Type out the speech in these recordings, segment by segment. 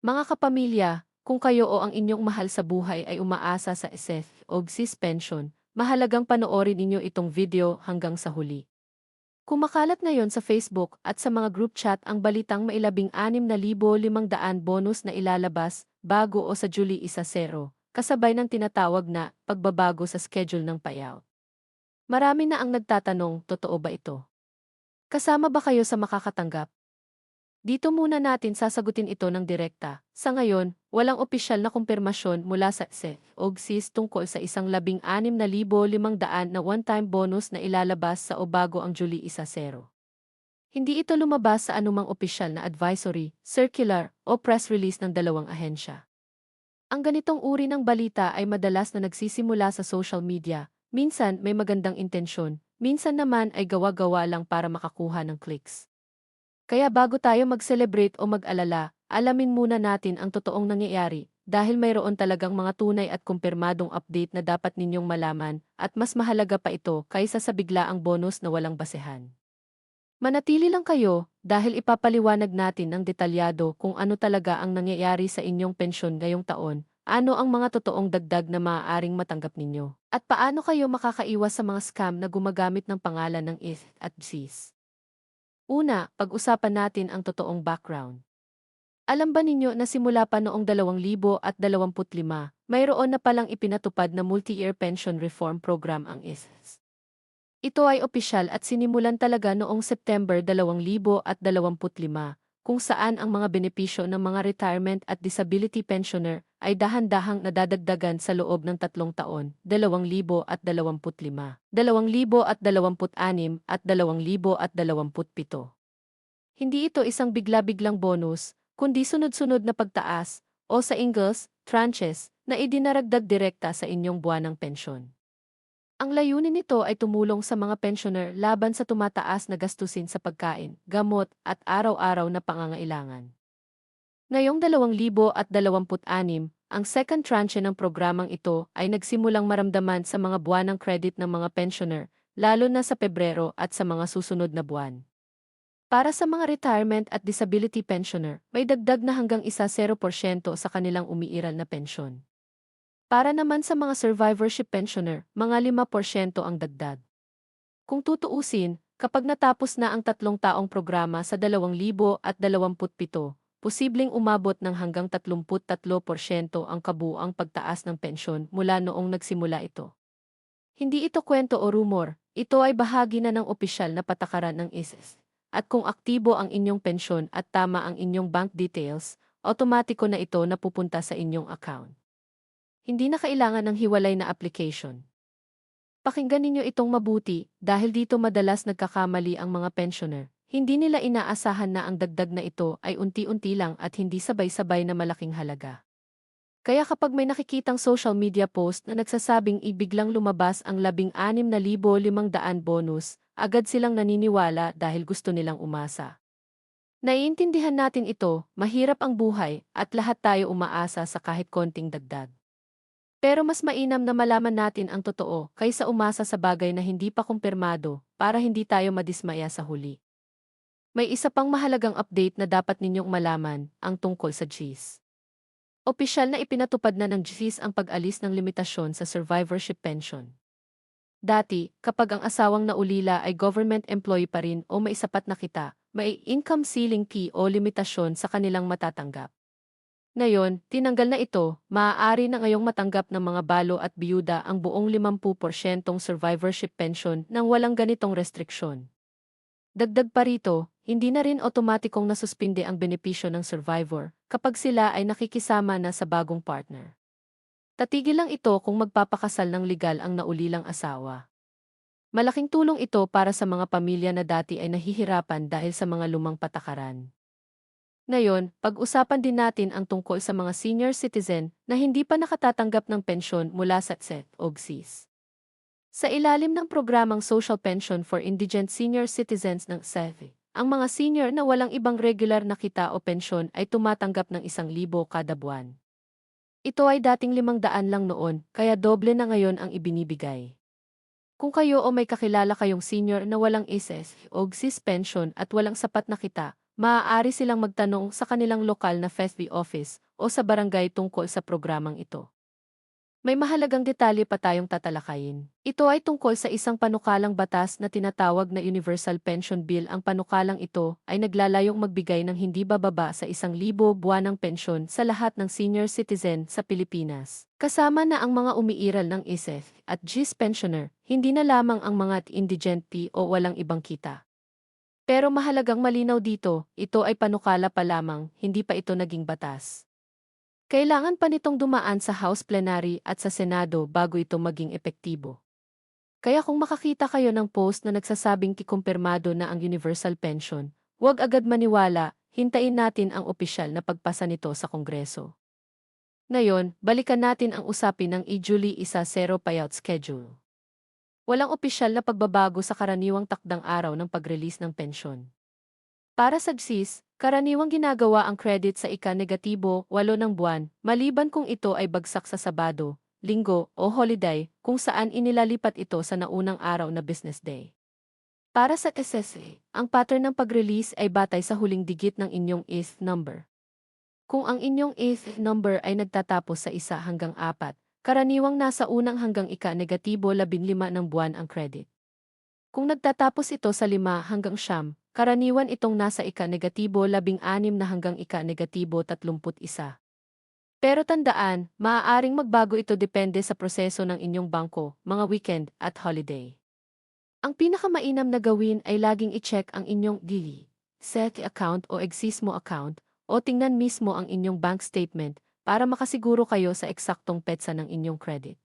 Mga kapamilya, kung kayo o ang inyong mahal sa buhay ay umaasa sa SEF o GSIS pension, mahalagang panoorin ninyo itong video hanggang sa huli. Kumakalat ngayon sa Facebook at sa mga group chat ang balitang may 16,500 bonus na ilalabas bago o sa July 1, kasabay ng tinatawag na pagbabago sa schedule ng payout. Marami na ang nagtatanong, totoo ba ito? Kasama ba kayo sa makakatanggap? Dito muna natin sasagutin ito ng direkta. Sa ngayon, walang opisyal na kumpirmasyon mula sa SEC o GSIS tungkol sa isang 16,500 na one-time bonus na ilalabas sa o bago ang July 1. Hindi ito lumabas sa anumang opisyal na advisory, circular, o press release ng dalawang ahensya. Ang ganitong uri ng balita ay madalas na nagsisimula sa social media, minsan may magandang intensyon, minsan naman ay gawa-gawa lang para makakuha ng clicks. Kaya bago tayo mag-celebrate o mag-alala, alamin muna natin ang totoong nangyayari dahil mayroon talagang mga tunay at kumpirmadong update na dapat ninyong malaman at mas mahalaga pa ito kaysa sa biglaang bonus na walang basehan. Manatili lang kayo dahil ipapaliwanag natin ng detalyado kung ano talaga ang nangyayari sa inyong pensyon ngayong taon, ano ang mga totoong dagdag na maaaring matanggap ninyo, at paano kayo makakaiwas sa mga scam na gumagamit ng pangalan ng IF at BSIS. Una, pag-usapan natin ang totoong background. Alam ba ninyo na simula pa noong 2025, mayroon na palang ipinatupad na multi-year pension reform program ang ISS. Ito ay opisyal at sinimulan talaga noong September 2025, kung saan ang mga benepisyo ng mga retirement at disability pensioner ay dahan-dahang nadadagdagan sa loob ng 3 taon, 2025, 2026 at 2027. Hindi ito isang bigla-biglang bonus, kundi sunod-sunod na pagtaas, o sa Ingles, tranches, na idinaragdag direkta sa inyong buwanang pensyon. Ang layunin nito ay tumulong sa mga pensioner laban sa tumataas na gastusin sa pagkain, gamot, at araw-araw na pangangailangan. Ngayong 2026, ang second tranche ng programang ito ay nagsimulang maramdaman sa mga buwanang credit ng mga pensioner, lalo na sa Pebrero at sa mga susunod na buwan. Para sa mga retirement at disability pensioner, may dagdag na hanggang 0% sa kanilang umiiral na pensyon. Para naman sa mga survivorship pensioner, mga 5% ang dagdag. Kung tutuusin, kapag natapos na ang 3 taong programa sa 2027, posibleng umabot ng hanggang 33% ang kabuuang pagtaas ng pensyon mula noong nagsimula ito. Hindi ito kwento o rumor, ito ay bahagi na ng opisyal na patakaran ng ISIS. At kung aktibo ang inyong pensyon at tama ang inyong bank details, automatiko na ito napupunta sa inyong account. Hindi na kailangan ng hiwalay na application. Pakinggan ninyo itong mabuti dahil dito madalas nagkakamali ang mga pensioner. Hindi nila inaasahan na ang dagdag na ito ay unti-unti lang at hindi sabay-sabay na malaking halaga. Kaya kapag may nakikitang social media post na nagsasabing ibiglang lumabas ang 16,500 bonus, agad silang naniniwala dahil gusto nilang umasa. Naiintindihan natin ito, mahirap ang buhay at lahat tayo umaasa sa kahit konting dagdag. Pero mas mainam na malaman natin ang totoo kaysa umasa sa bagay na hindi pa kumpirmado para hindi tayo madismaya sa huli. May isa pang mahalagang update na dapat ninyong malaman, ang tungkol sa GSIS. Opisyal na ipinatupad na ng GSIS ang pag-alis ng limitasyon sa survivorship pension. Dati, kapag ang asawang naulila ay government employee pa rin o may sapat na kita, may income ceiling fee o limitasyon sa kanilang matatanggap. Ngayon, tinanggal na ito, maaari na ngayong matanggap ng mga balo at biyuda ang buong 50% survivorship pension nang walang ganitong restriksyon. Dagdag pa rito, hindi na rin otomatikong nasuspinde ang benepisyo ng survivor kapag sila ay nakikisama na sa bagong partner. Tatigil lang ito kung magpapakasal ng legal ang naulilang asawa. Malaking tulong ito para sa mga pamilya na dati ay nahihirapan dahil sa mga lumang patakaran. Ngayon, pag-usapan din natin ang tungkol sa mga senior citizen na hindi pa nakatatanggap ng pensyon mula sa TSET o GSIS. Sa ilalim ng programang Social Pension for Indigent Senior Citizens ng SEVI, ang mga senior na walang ibang regular na kita o pensyon ay tumatanggap ng 1,000 kada buwan. Ito ay dating 500 lang noon, kaya doble na ngayon ang ibinibigay. Kung kayo o may kakilala kayong senior na walang ISS o GSIS pension at walang sapat na kita, maaari silang magtanong sa kanilang lokal na FESB office o sa barangay tungkol sa programang ito. May mahalagang detalye pa tayong tatalakayin. Ito ay tungkol sa isang panukalang batas na tinatawag na Universal Pension Bill. Ang panukalang ito ay naglalayong magbigay ng hindi bababa sa 1,000 buwanang pensyon sa lahat ng senior citizen sa Pilipinas. Kasama na ang mga umiiral ng ISEF at GIS pensioner, hindi na lamang ang mga indigent o walang ibang kita. Pero mahalagang malinaw dito, ito ay panukala pa lamang, hindi pa ito naging batas. Kailangan pa nitong dumaan sa House Plenary at sa Senado bago ito maging epektibo. Kaya kung makakita kayo ng post na nagsasabing kikumpirmado na ang universal pension, huwag agad maniwala, hintayin natin ang opisyal na pagpasa nito sa Kongreso. Ngayon, balikan natin ang usapin ng i-July 10 payout schedule. Walang opisyal na pagbabago sa karaniwang takdang araw ng pag-release ng pensyon. Para sa GSIS, karaniwang ginagawa ang credit sa ika-negatibo 8 ng buwan, maliban kung ito ay bagsak sa Sabado, Linggo o holiday, kung saan inilalipat ito sa naunang araw na business day. Para sa SSA, ang pattern ng pag-release ay batay sa huling digit ng inyong eighth number. Kung ang inyong eighth number ay nagtatapos sa 1 hanggang 4, karaniwang nasa unang hanggang ika-negatibo 15 ng buwan ang credit. Kung nagtatapos ito sa 5 hanggang 9, karaniwan itong nasa ika-negatibo 16 na hanggang ika-negatibo 31. Pero tandaan, maaaring magbago ito depende sa proseso ng inyong bangko, mga weekend at holiday. Ang pinakamainam na gawin ay laging i-check ang inyong DD, SET account o Exismo account, o tingnan mismo ang inyong bank statement para makasiguro kayo sa eksaktong petsa ng inyong credit.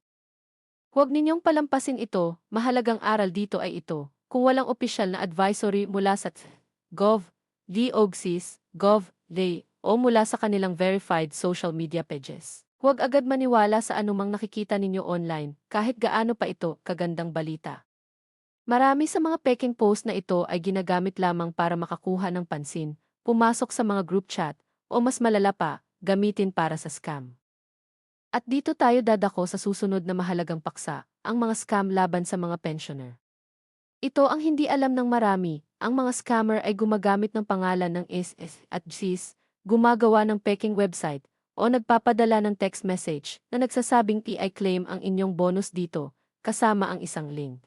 Huwag ninyong palampasin ito, mahalagang aral dito ay ito. Kung walang opisyal na advisory mula sa Gov, DOGSIS, Gov, Day, o mula sa kanilang verified social media pages, huwag agad maniwala sa anumang nakikita ninyo online, kahit gaano pa ito kagandang balita. Marami sa mga peking post na ito ay ginagamit lamang para makakuha ng pansin, pumasok sa mga group chat, o mas malala pa, gamitin para sa scam. At dito tayo dadako sa susunod na mahalagang paksa, ang mga scam laban sa mga pensioner. Ito ang hindi alam ng marami, ang mga scammer ay gumagamit ng pangalan ng ISS at GSIS, gumagawa ng peking website, o nagpapadala ng text message na nagsasabing i-claim ang inyong bonus dito, kasama ang isang link.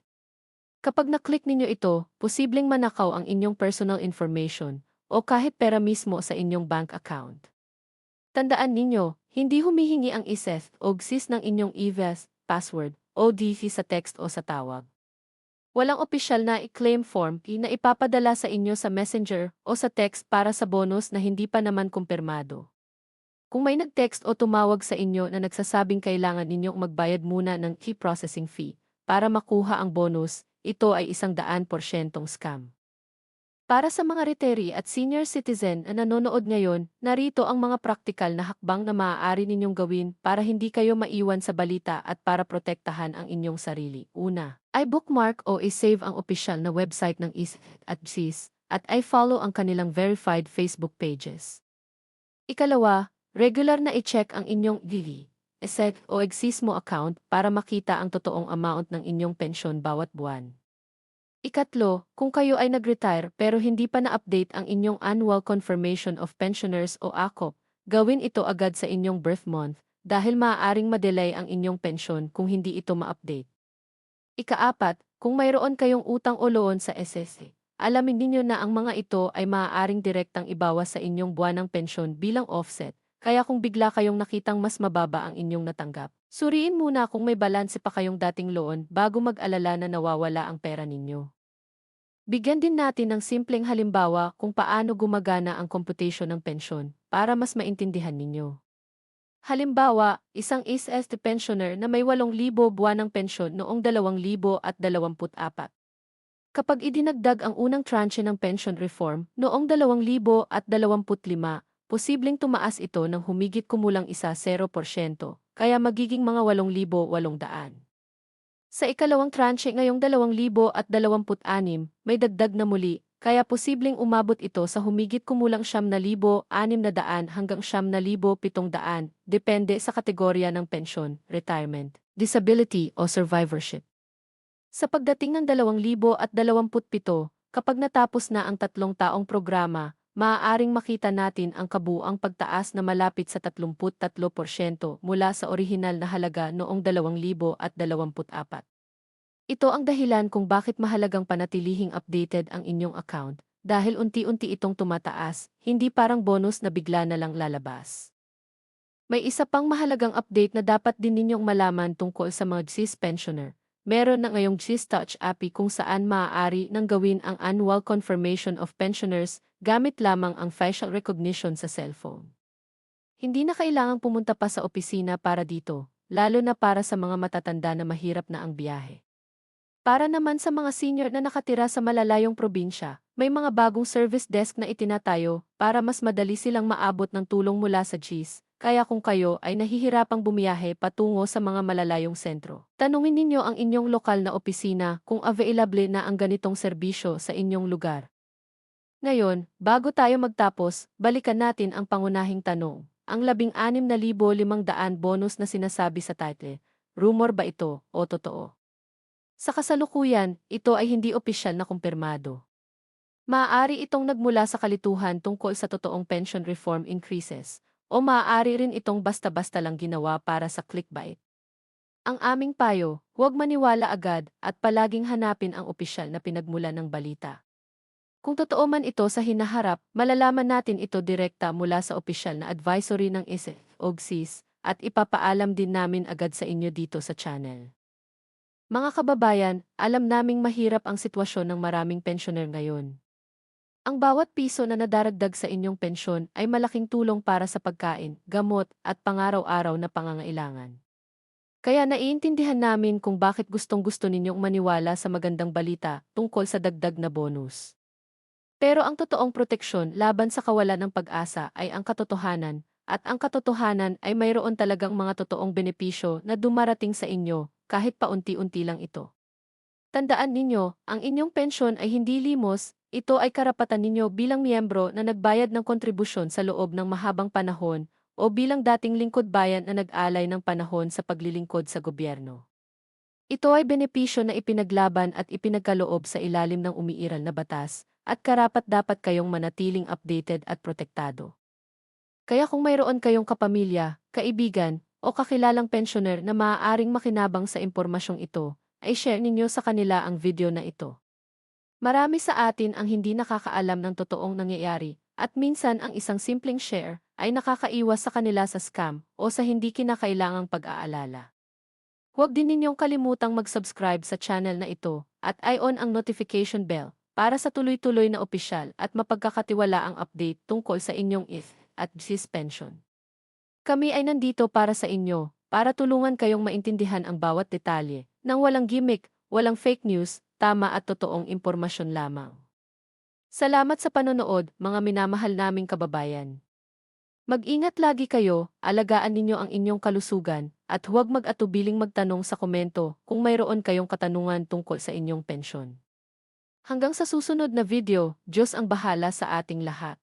Kapag na-click ninyo ito, posibleng manakaw ang inyong personal information, o kahit pera mismo sa inyong bank account. Tandaan ninyo, hindi humihingi ang ISEF o GSIS ng inyong e-vest, password, o ODC sa text o sa tawag. Walang opisyal na i-claim form na ipapadala sa inyo sa messenger o sa text para sa bonus na hindi pa naman kumpirmado. Kung may nag-text o tumawag sa inyo na nagsasabing kailangan ninyong magbayad muna ng key processing fee para makuha ang bonus, ito ay 100% scam. Para sa mga retiree at senior citizen na nanonood ngayon, narito ang mga praktikal na hakbang na maaari ninyong gawin para hindi kayo maiwan sa balita at para protektahan ang inyong sarili. Una, ay bookmark o i-save ang opisyal na website ng ISEF at GSIS at i-follow ang kanilang verified Facebook pages. Ikalawa, regular na i-check ang inyong DD, ESET o Exismo account para makita ang totoong amount ng inyong pensyon bawat buwan. Ikatlo, kung kayo ay nag-retire pero hindi pa na-update ang inyong Annual Confirmation of Pensioners o ACOP, gawin ito agad sa inyong birth month dahil maaaring madelay ang inyong pensyon kung hindi ito ma-update. Ikaapat, kung mayroon kayong utang o loan sa SSA, alamin ninyo na ang mga ito ay maaaring direktang ibawas sa inyong buwanang pensyon bilang offset, kaya kung bigla kayong nakitang mas mababa ang inyong natanggap, suriin muna kung may balanse pa kayong dating loan bago mag-alala na nawawala ang pera ninyo. Bigyan din natin ng simpleng halimbawa kung paano gumagana ang computation ng pensyon para mas maintindihan ninyo. Halimbawa, isang ISST pensioner na may 8,000 buwanang pensyon noong 2024. Kapag idinagdag ang unang tranche ng pension reform noong 2025, posibleng tumaas ito ng humigit kumulang 0%, kaya magiging mga 8,800. Sa ikalawang tranche ngayong 2026, may dagdag na muli, kaya posibleng umabot ito sa humigit kumulang 9,600 hanggang 9,700, depende sa kategorya ng pensyon, retirement, disability o survivorship. Sa pagdating ng 2027, kapag natapos na ang 3 taong programa, maaaring makita natin ang kabuuang pagtaas na malapit sa 33% mula sa orihinal na halaga noong 2024. Ito ang dahilan kung bakit mahalagang panatilihing updated ang inyong account, dahil unti-unti itong tumataas, hindi parang bonus na bigla na lang lalabas. May isa pang mahalagang update na dapat din ninyong malaman tungkol sa mga GSIS pensioner. Meron na ngayong GSIS Touch API kung saan maaari nang gawin ang annual confirmation of pensioners gamit lamang ang facial recognition sa cellphone. Hindi na kailangang pumunta pa sa opisina para dito, lalo na para sa mga matatanda na mahirap na ang biyahe. Para naman sa mga senior na nakatira sa malalayong probinsya, may mga bagong service desk na itinatayo para mas madali silang maabot ng tulong mula sa GIS, kaya kung kayo ay nahihirapang bumiyahe patungo sa mga malalayong sentro, tanungin ninyo ang inyong lokal na opisina kung available na ang ganitong serbisyo sa inyong lugar. Ngayon, bago tayo magtapos, balikan natin ang pangunahing tanong. Ang 16,500 bonus na sinasabi sa title, rumor ba ito o totoo? Sa kasalukuyan, ito ay hindi opisyal na kumpirmado. Maaari itong nagmula sa kalituhan tungkol sa totoong pension reform increases, o maaari rin itong basta-basta lang ginawa para sa clickbait. Ang aming payo, huwag maniwala agad at palaging hanapin ang opisyal na pinagmulan ng balita. Kung totoo man ito sa hinaharap, malalaman natin ito direkta mula sa opisyal na advisory ng ISEF o GSIS at ipapaalam din namin agad sa inyo dito sa channel. Mga kababayan, alam naming mahirap ang sitwasyon ng maraming pensioner ngayon. Ang bawat piso na nadaragdag sa inyong pensyon ay malaking tulong para sa pagkain, gamot, at pangaraw-araw na pangangailangan. Kaya naiintindihan namin kung bakit gustong-gusto ninyong maniwala sa magandang balita tungkol sa dagdag na bonus. Pero ang totoong proteksyon laban sa kawalan ng pag-asa ay ang katotohanan, at ang katotohanan ay mayroon talagang mga totoong benepisyo na dumarating sa inyo, kahit paunti-unti lang ito. Tandaan ninyo, ang inyong pensyon ay hindi limos, ito ay karapatan ninyo bilang miyembro na nagbayad ng kontribusyon sa loob ng mahabang panahon o bilang dating lingkod bayan na nag-alay ng panahon sa paglilingkod sa gobyerno. Ito ay benepisyo na ipinaglaban at ipinagkaloob sa ilalim ng umiiral na batas at karapat-dapat kayong manatiling updated at protektado. Kaya kung mayroon kayong kapamilya, kaibigan, o kakilalang pensioner na maaaring makinabang sa impormasyong ito, ay share ninyo sa kanila ang video na ito. Marami sa atin ang hindi nakakaalam ng totoong nangyayari, at minsan ang isang simpleng share ay nakakaiwas sa kanila sa scam o sa hindi kinakailangang pag-aalala. Huwag din ninyong kalimutang mag-subscribe sa channel na ito at i-on ang notification bell para sa tuloy-tuloy na opisyal at mapagkakatiwalaang update tungkol sa inyong IF at GSIS pension. Kami ay nandito para sa inyo, para tulungan kayong maintindihan ang bawat detalye, nang walang gimmick, walang fake news, tama at totoong impormasyon lamang. Salamat sa panonood, mga minamahal naming kababayan. Mag-ingat lagi kayo, alagaan ninyo ang inyong kalusugan, at huwag mag-atubiling magtanong sa komento kung mayroon kayong katanungan tungkol sa inyong pensyon. Hanggang sa susunod na video, Diyos ang bahala sa ating lahat.